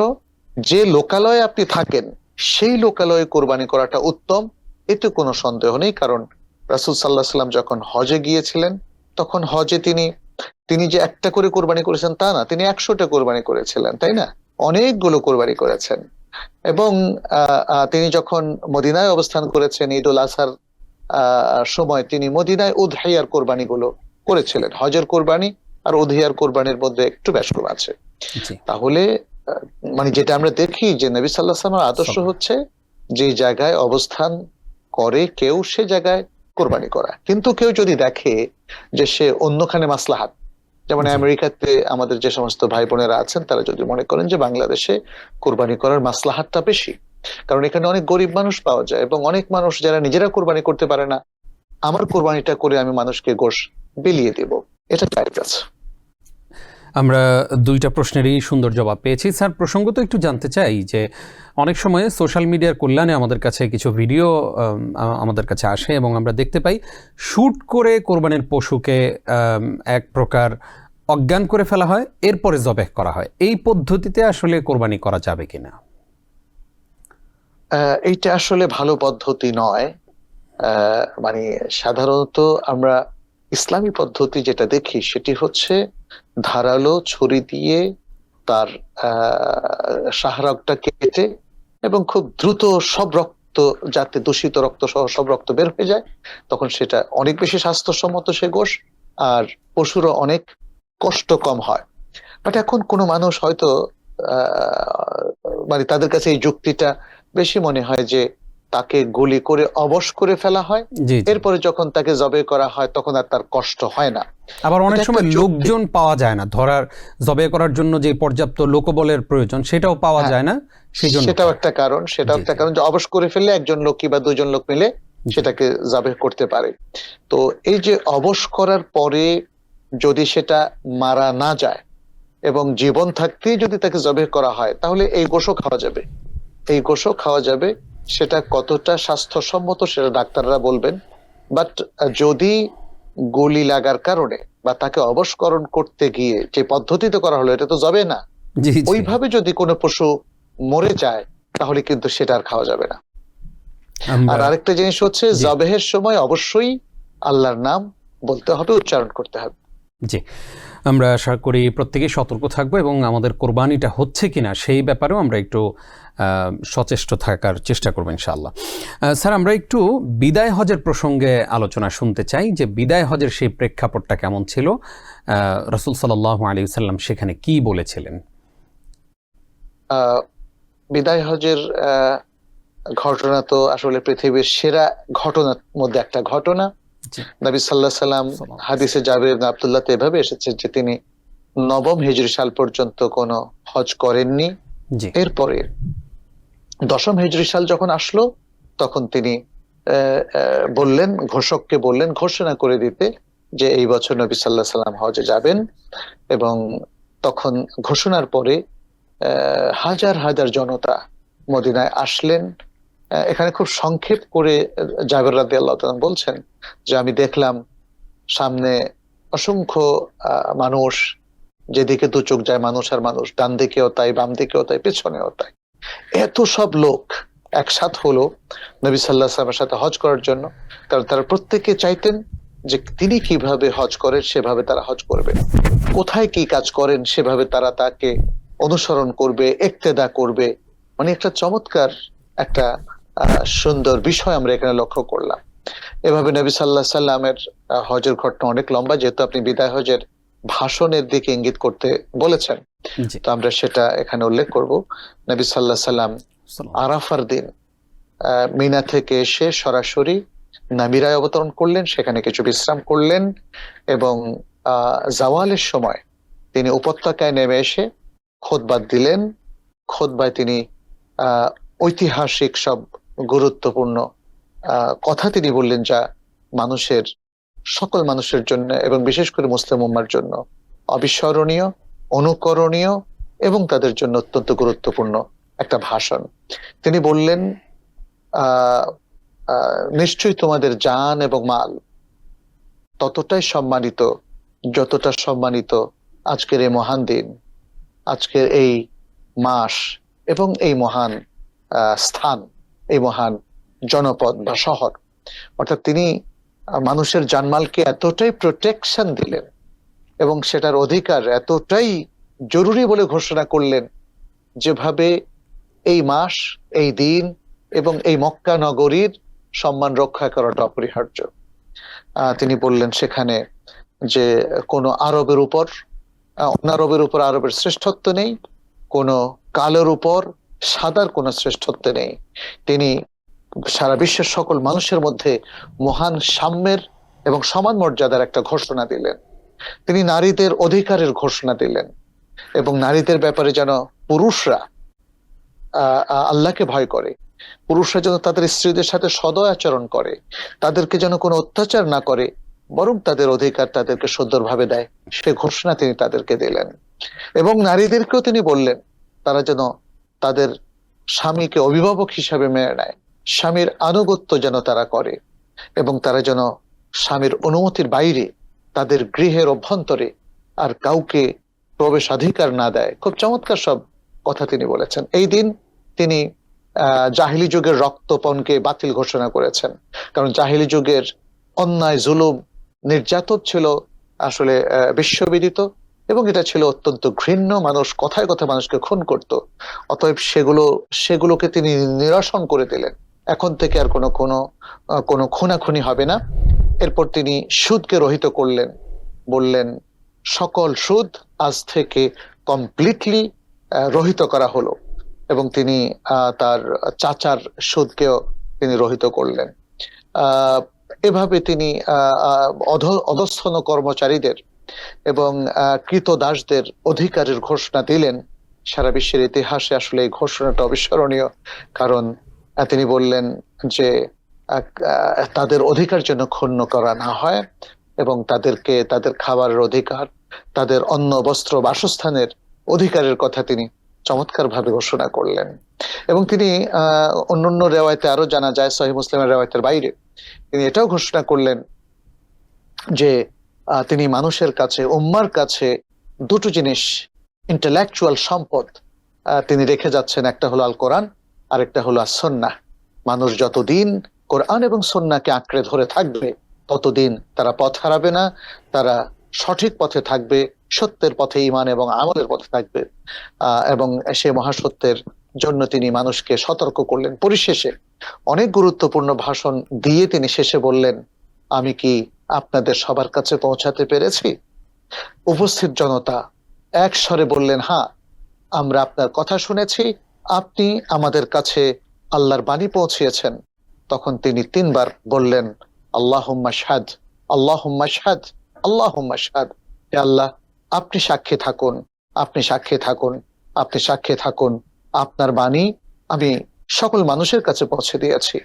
যে লোকালয়ে আপনি থাকেন সেই লোকালয়ে কোরবানি করাটা উত্তম, এতে কোনো সন্দেহ নেই। কারণ রাসূল সাল্লাল্লাহু আলাইহি ওয়াসাল্লাম যখন হজে গিয়েছিলেন, তখন হজে তিনি যে একটা করে কোরবানি করেছেন তা না, তিনি 100টা কোরবানি করেছিলেন, তাই না? অনেকগুলো কোরবানি করেছেন। এবং তিনি যখন মদিনায় অবস্থান করেছেন ঈদুল আজহার সময়, তিনি মদিনায় উদহিয়ার কোরবানিগুলো করেছিলেন। হজের কোরবানি আর উদহিয়ার কোরবানির মধ্যে একটু ব্যস্তম আছে। জি। তাহলে মানে যেটা আমরা দেখি যে নবী সাল্লাল্লাহু আলাইহি ওয়াসাল্লামের আদর্শ হচ্ছে যে জায়গায় অবস্থান করে কেউ সে জায়গায় কোরবানি করা। কিন্তু কেউ যদি দেখে যে সে অন্যখানে মাসলাহাত, যেমন জি। আমেরিকাতে আমাদের যে সমস্ত ভাই বোনেরা আছেন, তারা যদি মনে করেন যে বাংলাদেশে কোরবানি করার মাসলাহাতটা বেশি, কারণ এখানে অনেক গরিব মানুষ পাওয়া যায় এবং অনেক মানুষ যারা নিজেরা কোরবানি করতে পারে না, আমার কোরবানিটা করে আমি মানুষকে গোশ বিলিয়ে দেব, এটা জায়েজ আছে। আমরা 2টা প্রশ্নেরই সুন্দর জবাব পেয়েছি। স্যার, প্রসঙ্গত একটু জানতে চাই যে অনেক সময় সোশ্যাল মিডিয়ার কল্যাণে আমাদের কাছে কিছু ভিডিও আমাদের কাছে আসে এবং আমরা দেখতে পাই শ্যুট করে কোরবানির পশুকে এক প্রকার অজ্ঞান করে ফেলা হয়, এরপরে জবেহ করা হয়। এই পদ্ধতিতে আসলে কোরবানি করা যাবে কিনা? এইটা আসলে ভালো পদ্ধতি নয়। মানে সাধারণত আমরা ইসলামী পদ্ধতি যেটা দেখি সেটি হচ্ছে ধারালো ছুরি দিয়ে তার শাহরগটা কেটে এবং খুব দ্রুত সব রক্ত, যাতে দূষিত রক্ত সহ সব রক্ত বের হয়ে যায়, তখন সেটা অনেক বেশি স্বাস্থ্যসম্মত সে গোশ, আর পশুরও অনেক কষ্ট কম হয়। বাট এখন কোনো মানুষ হয়তো মানে তাদের কাছে এই যুক্তিটা বেশি মনে হয় যে তাকে গুলি করে অবশ করে ফেলা হয়, জি, জি। এরপরে যখন তাকে জবাই করা হয় তখন আর তার কষ্ট হয় না। আবার অনেক এটা একটা সময় যুক্তি। লোকজন পাওয়া যায় না, জবে করার জন্য যে পর্যাপ্ত লোকবলের প্রয়োজন সেটাও পাওয়া হ্যাঁ, যায় না, সেই জন্য সেটাও একটা কারণ, সেটাও জি, একটা জি। কারণ যে অবশ করে ফেললে একজন লোক বা 2জন লোক মিলে জি। সেটাকে জবাই করতে পারে। তো এই যে অবশ করার পরে যদি সেটা মারা না যায় এবং জীবন থাকতেই যদি তাকে জবাই করা হয়, তাহলে এই গোশও খাওয়া যাবে, এই গোশও খাওয়া যাবে। সেটা কতটা স্বাস্থ্যসম্মত সেটা ডাক্তাররা বলবেন। বাট যদি গুলি লাগার কারণে বা তাকে অবশকরণ করতে গিয়ে যে পদ্ধতিতে করা হলো, এটা তো যাবে না, জি, জি। ওইভাবে যদি কোনো পশু মরে যায় তাহলে কিন্তু সেটা আর খাওয়া যাবে না। আর আমরা আরেকটা জিনিস হচ্ছে জি। জবেহের সময় অবশ্যই আল্লাহর নাম বলতে হবে, উচ্চারণ করতে হবে। জি, আমরা আশা করি প্রত্যেকেই সতর্ক থাকবো এবং আমাদের কোরবানিটা হচ্ছে কিনা সেই ব্যাপারেও আমরা একটু সচেষ্ট থাকার চেষ্টা করবো ইনশাআল্লাহ। স্যার, আমরা একটু বিদায় হজের প্রসঙ্গে আলোচনা শুনতে চাই যে বিদায় হজের সেই প্রেক্ষাপটটা কেমন ছিল, রাসূল সাল্লাল্লাহু আলাইহি ওয়াসাল্লাম সেখানে কি বলেছিলেন? বিদায় হজের ঘটনা তো আসলে পৃথিবীর সেরা ঘটনার মধ্যে একটা ঘটনা। জি। নবী সাল্লাল্লাহু আলাইহি সাল্লাম হাদিসে জাবির ইবনে আব্দুল্লাহ এভাবে এসেছে যে তিনি 9ম হিজরি সাল পর্যন্ত কোনো হজ করেননি। জি। এরপরে 10ম হিজরি সাল যখন আসলো, তখন তিনি বললেন, ঘোষককে বললেন ঘোষণা করে দিতে যে এই বছর নবী সাল্লাল্লাহু আলাইহি সাল্লাম হজে যাবেন। এবং তখন ঘোষণার পরে হাজার হাজার জনতা মদিনায় আসলেন। এখানে খুব সংক্ষেপ করে জাবের রাদিয়াল্লাহু তাআলা বলছেন যে আমি দেখলাম সামনে অসংখ্য মানুষ, যেদিকে দু চোখ যায় মানুষ আর মানুষ, ডান দিকেও তাই, বাম দিকেও তাই, পেছনেও তাই, এত সব লোক একসাথ হলো নবী সাল্লাল্লাহু আলাইহি ওয়াসাল্লামের সাথে হজ করার জন্য। কারণ তারা প্রত্যেকে চাইতেন যে তিনি কিভাবে হজ করেন সেভাবে তারা হজ করবে, কোথায় কি কাজ করেন সেভাবে তারা তাকে অনুসরণ করবে, ইক্তেদা করবে। মানে একটা চমৎকার একটা সুন্দর বিষয় আমরা এখানে লক্ষ্য করলাম। এভাবে নবী সাল্লাল্লাহু আলাইহি সাল্লামের হজের ঘটনা অনেক লম্বা, যেহেতু আপনি বিদায় হজের ভাষণের দিকে ইঙ্গিত করতে বলেছেন, জি। তো আমরা সেটা এখানে উল্লেখ করব। নবী সাল্লাল্লাহু আলাইহি সাল্লাম আরাফার দিন মিনা থেকে এসে সরাসরি নামিরায় অবতরণ করলেন, সেখানে কিছু বিশ্রাম করলেন এবং জাওয়ালের সময় তিনি উপত্যকায় নেমে এসে খুতবা দিলেন। খুতবায় তিনি ঐতিহাসিক সব গুরুত্বপূর্ণ কথা তিনি বললেন, যা মানুষের, সকল মানুষের জন্য এবং বিশেষ করে মুসলিম উম্মার জন্য অবিস্মরণীয়, অনুকরণীয় এবং তাদের জন্য অত্যন্ত গুরুত্বপূর্ণ একটা ভাষণ। তিনি বললেন, নিশ্চয়ই তোমাদের জান এবং মাল ততটাই সম্মানিত যতটা সম্মানিত আজকের এই মহান দিন, আজকের এই মাস এবং এই মহান স্থান, এই মহান জনপদ বা শহর। অর্থাৎ তিনি মানুষের জানমালকে এতটাই প্রোটেকশন দিলেন এবং সেটার অধিকার এতটাই জরুরি বলে ঘোষণা করলেন, যেভাবে এই মাস, এই দিন এবং এই মক্কা নগরীর সম্মান রক্ষা করাটা অপরিহার্য। তিনি বললেন সেখানে যে কোনো আরবের উপর অনারবের উপর আরবের শ্রেষ্ঠত্ব নেই, কোনো কালোর উপর সাদার কোনো শ্রেষ্ঠত্ব নেই। তিনি সারা বিশ্বের সকল মানুষের মধ্যে মহান সাম্যের এবং সমান মর্যাদার একটা ঘোষণা দিলেন। তিনি নারীদের অধিকারের ঘোষণা দিলেন এবং নারীদের ব্যাপারে যেন পুরুষরা আল্লাহকে ভয় করে, পুরুষরা যেন তাদের স্ত্রীদের সাথে সদয় আচরণ করে, তাদেরকে যেন কোনো অত্যাচার না করে, বরং তাদের অধিকার তাদেরকে সুন্দরভাবে দেয়, সে ঘোষণা তিনি তাদেরকে দিলেন। এবং নারীদেরকেও তিনি বললেন তারা যেন তাদের স্বামীকে অভিভাবক হিসাবে মেনে নেয়, স্বামীর আনুগত্য যেন তারা করে এবং তারা যেন স্বামীর অনুমতির বাইরে তাদের গৃহের অভ্যন্তরে আর কাউকে প্রবেশাধিকার না দেয়। খুব চমৎকার সব কথা তিনি বলেছেন। এই দিন তিনি জাহিলি যুগের রক্তপণকে বাতিল ঘোষণা করেছেন, কারণ জাহিলি যুগের অন্যায়, জুলুম, নির্যাতন ছিল আসলে বিশ্ববিদিত এবং এটা ছিল অত্যন্ত ঘৃণ্য। মানুষ কথায় কথায় মানুষকে খুন করত। অতএব সেগুলোকে তিনি নিরসন করে দিলেন। এখন থেকে আর কোনো খুনাখুনি হবে না। এরপর তিনি সুদকে রহিত করলেন, বললেন সকল সুদ আজ থেকে কমপ্লিটলি রহিত করা হলো এবং তিনি তার চাচার সুদকেও তিনি রহিত করলেন। এভাবে তিনি অধস্থন কর্মচারীদের এবং কৃতদাসদের অধিকারের ঘোষণা দিলেন। সারা বিশ্বের ইতিহাসে আসলে এই ঘোষণাটা অবিস্মরণীয়, কারণ তিনি বললেন যে তাদের অধিকার যেন ক্ষুণ্ণ করা না হয় এবং তাদেরকে তাদের খাবারের অধিকার, তাদের অন্ন, বস্ত্র, বাসস্থানের অধিকারের কথা তিনি চমৎকার ভাবে ঘোষণা করলেন। এবং তিনি অন্যান্য রেওয়ায়তে আরো জানা যায়, সহিহ মুসলিমের রেওয়ায়তের বাইরে তিনি এটাও ঘোষণা করলেন যে তিনি মানুষের কাছে, উম্মার কাছে দুটো জিনিস, ইন্টেলেকচুয়াল সম্পদ তিনি রেখে যাচ্ছেন। একটা হলো আল কোরআন, আরেকটা হলো সুন্নাহ। মানুষ যতদিন কোরআন এবং সুন্নাহকে আঁকড়ে ধরে থাকবে ততদিন তারা পথ হারাবে না, তারা সঠিক পথে থাকবে, সত্যের পথে, ঈমান এবং আমলের পথে থাকবে। এবং সেই মহাসত্যের জন্য তিনি মানুষকে সতর্ক করলেন। পরিশেষে অনেক গুরুত্বপূর্ণ ভাষণ দিয়ে তিনি শেষে বললেন, আমি কি আপনাদের সবার কাছে পৌঁছাতে পেরেছি? উপস্থিত জনতা এক স্বরে বললেন, হ্যাঁ, আমরা আপনার কথা শুনেছি, আপনি আমাদের কাছে আল্লাহর বাণী পৌঁছিয়েছেন। তখন তিনি 3 বার বললেন, আল্লাহুম্মা শাহাদ, আল্লাহুম্মা শাহাদ, আল্লাহুম্মা শাহাদ। হে আল্লাহ, আপনি সাক্ষী থাকুন, আপনি সাক্ষী থাকুন, আপনি সাক্ষী থাকুন, আপনার বাণী আমি সকল মানুষের কাছে পৌঁছে দিয়েছি।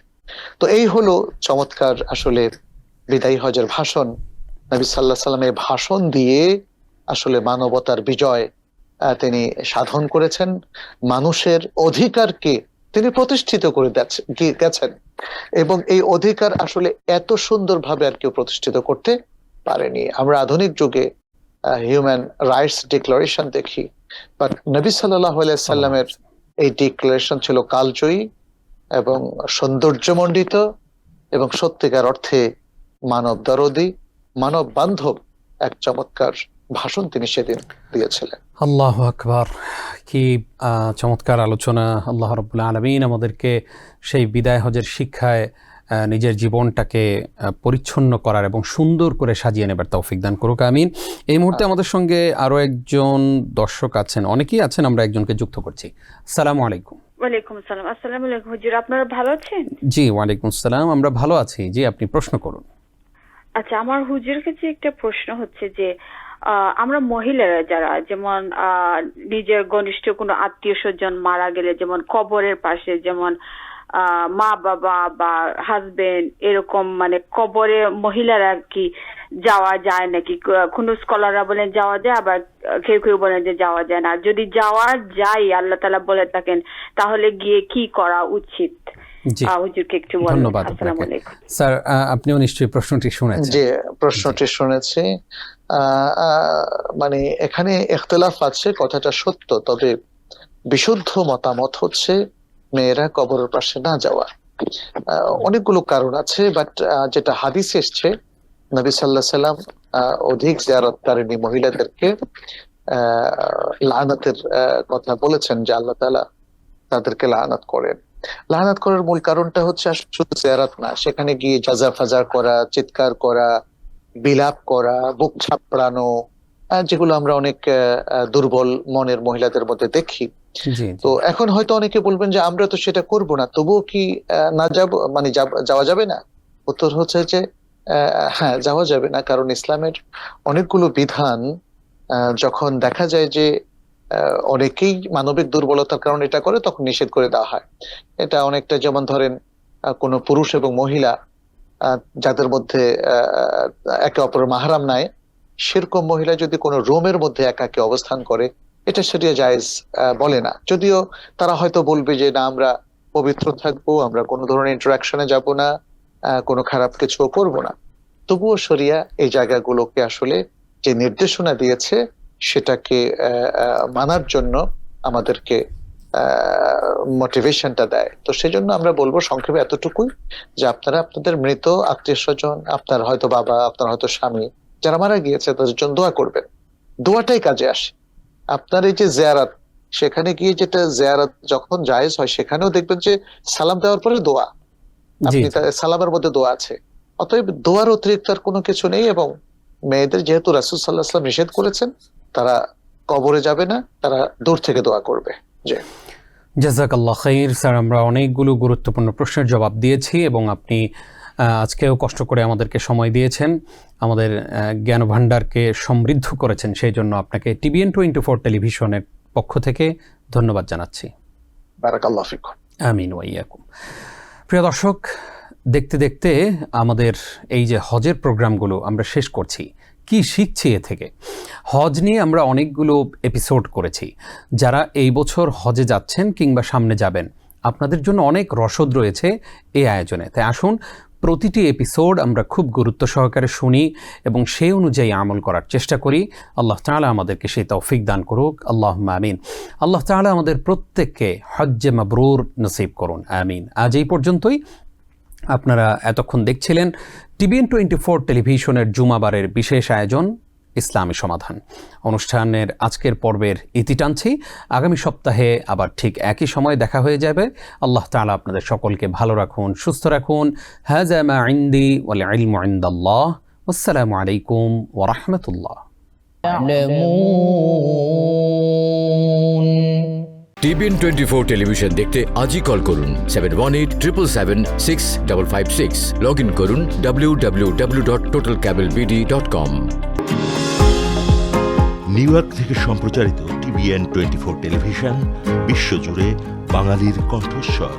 তো এই হলো চমৎকার আসলে বিদায়ী হজের ভাষণ। নবী সাল্লাল্লাহু আলাইহি ওয়াসাল্লাম এই ভাষণ দিয়ে আসলে মানবতার বিজয় তিনি সাধন করেছেন। মানুষের অধিকারকে তিনি প্রতিষ্ঠিত করে গেছেন এবং এই অধিকার আসলে এত সুন্দরভাবে আর কেউ প্রতিষ্ঠিত করতে পারেনি। আমরা আধুনিক যুগে হিউম্যান রাইটস ডিক্লারেশন দেখি, বাট নবী সাল্লাল্লাহু আলাইহি ওয়াসাল্লামের এই ডিক্লারেশন ছিল কালজয়ী এবং সৌন্দর্যমণ্ডিত এবং সত্যিকার অর্থে মানব দরদি, মানব বান্ধব এক চমৎকার ভাষণ তিনি সেদিন দিয়েছিলেন। আল্লাহু আকবার, কি চমৎকার আলোচনা। আল্লাহ রাব্বুল আলামিন আমাদেরকে সেই বিদায় হজের শিক্ষায় নিজের জীবনটাকে পরিচ্ছন্ন করার এবং সুন্দর করে সাজিয়ে নেবার তৌফিক দান করুক, আমিন। এই মুহূর্তে আমাদের সঙ্গে আরো একজন দর্শক আছেন, অনেকেই আছেন, আমরা একজনকে যুক্ত করছি। আসসালামু আলাইকুম। ওয়ালাইকুম আসসালাম। আসসালামু আলাইকুম হুজুর, আপনারা ভালো আছেন? জি ওয়ালাইকুম আসসালাম, আমরা ভালো আছি। জি আপনি প্রশ্ন করুন। আচ্ছা, আমার হুজুরের কাছে একটা প্রশ্ন হচ্ছে যে আমরা মহিলারা যারা যেমন নিজের ঘনিষ্ঠ কোনো আত্মীয় স্বজন মারা গেলে, যেমন কবরের পাশে যেমন মা বাবা বা হাজবেন্ড এরকম মানে কবরে মহিলারা কি যাওয়া যায় নাকি? কোন স্কলাররা বলেন যাওয়া যায়, আবার কেউ কেউ বলেন যে যাওয়া যায় না। যদি যাওয়া যায় আল্লাহ তাআলা বলে থাকেন তাহলে গিয়ে কি করা উচিত? হুজুরকে একটু বলুন। ধন্যবাদ আসসালামু আপনাকে। আলাইকুম। স্যার আপনিও নিশ্চয়ই প্রশ্নটি শুনেছেন। যে প্রশ্নটি শুনেছি, মানে এখানে ইখতিলাফ আছে, কথাটা সত্য, তবে বিশুদ্ধ মতামত হচ্ছে মেয়েরা কবরের পাশে না যাওয়া। অনেকগুলো কারণ আছে, বাট যেটা হাদিসে এসছে, নবী সাল্লাল্লাহু আলাইহি সাল্লাম অধিক জিয়ারতকারিণী মহিলাদেরকে লানাতের কথা বলেছেন, যে আল্লাহ তাআলা তাদেরকে লানাত করেন। লানাত করার মূল কারণটা হচ্ছে শুধু জিয়ারত না, সেখানে গিয়ে জাজা ফাজা করা, চিৎকার করা, বিলাপ করা, বুক ছাপড়ানো, যেগুলো আমরা অনেক দুর্বল মনের মহিলাদের মধ্যে দেখি। তো এখন হয়তো অনেকে বলবেন যে আমরা তো সেটা করব না, তবুও কি না যাব, মানে যাওয়া যাবে না? উত্তর হচ্ছে যে হ্যাঁ, যাওয়া যাবে না, কারণ ইসলামের অনেকগুলো বিধান যখন দেখা যায় যে অনেকেই মানবিক দুর্বলতার কারণে এটা করে, তখন নিষেধ করে দেওয়া হয়। এটা অনেকটা যেমন ধরেন কোনো পুরুষ এবং মহিলা যাদের মধ্যে একে অপরের মাহরাম নাই, সেরকম মহিলা যদি কোনো রুমের মধ্যে একাকী অবস্থান করে, এটা শরিয়া জায়েজ বলে না। যদিও তারা হয়তো বলবে যে না, আমরা পবিত্র থাকবো, আমরা কোনো ধরনের ইন্টারাকশনে যাব না, কোনো খারাপ কিছু করব না, তবুও শরিয়া এই জায়গাগুলোকে আসলে যে নির্দেশনা দিয়েছে সেটাকে মানার জন্য আমাদেরকে মোটিভেশনটা দেয়। তো সেজন্য আমরা বলবো সংক্ষেপে এতটুকুই, যে আপনারা আপনাদের মৃত আত্মীয় স্বজন, আপনার হয়তো বাবা, আপনার হয়তো স্বামী যারা মারা গিয়েছে, তাদের জন্য দোয়া করবেন। দোয়াটাই কাজে আসে। আপনার এই যে জিয়ারত, সেখানে গিয়ে যেটা জিয়ারত যখন জায়েজ হয়, সেখানেও দেখবেন যে সালাম দেওয়ার পরে দোয়া, আপনি সালামের মধ্যে দোয়া আছে। অতএব দোয়ার অতিরিক্ত আর কোনো কিছু নেই। এবং মেয়েদের যেহেতু রাসূল সাল্লাল্লাহু আলাইহি ওয়াসাল্লাম নিষেধ করেছেন, তারা কবরে যাবে না, তারা দূর থেকে দোয়া করবে। জি, জাযাকাল্লাহ খাইর। স্যার আমরা অনেকগুলো গুরুত্বপূর্ণ প্রশ্নের জবাব দিয়েছি এবং আপনি আজকেও কষ্ট করে আমাদেরকে সময় দিয়েছেন, আমাদের জ্ঞান ভাণ্ডারকে সমৃদ্ধ করেছেন। সেই জন্য আপনাকে TBN 24 টেলিভিশনের পক্ষ থেকে ধন্যবাদ জানাচ্ছি। বারাকাল্লাহু ফিকুম। আমিন ওয়া ইয়াকুম। প্রিয় দর্শক, দেখতে দেখতে আমাদের এই যে হজের প্রোগ্রামগুলো আমরা শেষ করছি। কি শিখছি এ থেকে? হজ নিয়ে আমরা অনেকগুলো এপিসোড করেছি। যারা এই বছর হজে যাচ্ছেন কিংবা সামনে যাবেন, আপনাদের জন্য অনেক রসদ রয়েছে এই আয়োজনে। তাই আসুন প্রতিটি এপিসোড আমরা খুব গুরুত্ব সহকারে শুনি এবং সেই অনুযায়ী আমল করার চেষ্টা করি। আল্লাহ তাআলা আমাদেরকে সেই তৌফিক দান করুক, আল্লাহুম্মা আমিন। আল্লাহ তাআলা আমাদের প্রত্যেককে হজ্জে মাবরুর নসিব করুন, আমিন। আজ এই পর্যন্তই। আপনারা এতক্ষণ দেখছিলেন TBN 24 টেলিভিশনের জুমাবারের বিশেষ আয়োজন ইসলামী সমাধান। অনুষ্ঠানের আজকের পর্বের ইতি টানছি। আগামী সপ্তাহে আবার ঠিক একই সময় দেখা হয়ে যাবে। আল্লাহ তাআলা আপনাদের সকলকে ভালো রাখুন, সুস্থ রাখুন। হাযা মা ইনদি ওয়াল ইলমু ইনদাল্লাহ। আসসালামু আলাইকুম ওয়া রাহমাতুল্লাহ। TBN 24 টেলিভিশন দেখতে আজই কল করুন 7187776556। লগ ইন করুন www.totalcablebd.com। নিউ ইয়র্ক থেকে সম্প্রচারিত TBN 24 টেলিভিশন বিশ্বজুড়ে বাঙালির কণ্ঠস্বর।